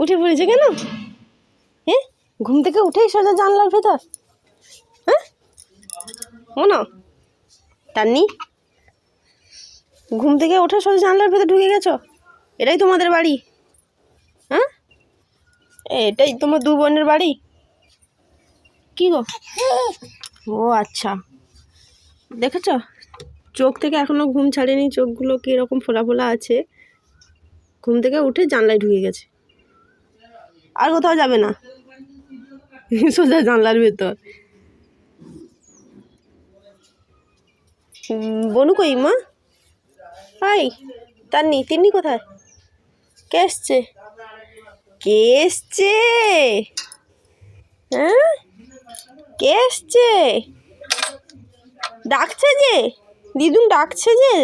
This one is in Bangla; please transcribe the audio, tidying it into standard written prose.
উঠে পড়েছে কেন? হ্যাঁ, ঘুম থেকে উঠেই সোজা জানলার ভেতর। হ্যাঁ মনো, তান্নি, ঘুম থেকে উঠে সোজা জানলার ভেতর ঢুকে গেছো? এটাই তোমাদের বাড়ি? হ্যাঁ, এটাই তোমার দু বোনের বাড়ি? কি গো? ও আচ্ছা, দেখেছ চোখ থেকে এখনো ঘুম ছাড়েনি, চোখগুলো কীরকম ফোলা ফোলা আছে। ঘুম থেকে উঠে জানলায় ঢুকে গেছে, আর কোথাও যাবে না, সোজা জানলার ভেতর। বনু কই মা? হাই, তান্নি, তিন্নি কোথায়? কে এসছে? কে এসছে? হ্যাঁ, কে এসছে? ডাকছে যে, দিদুন ডাকছে যে।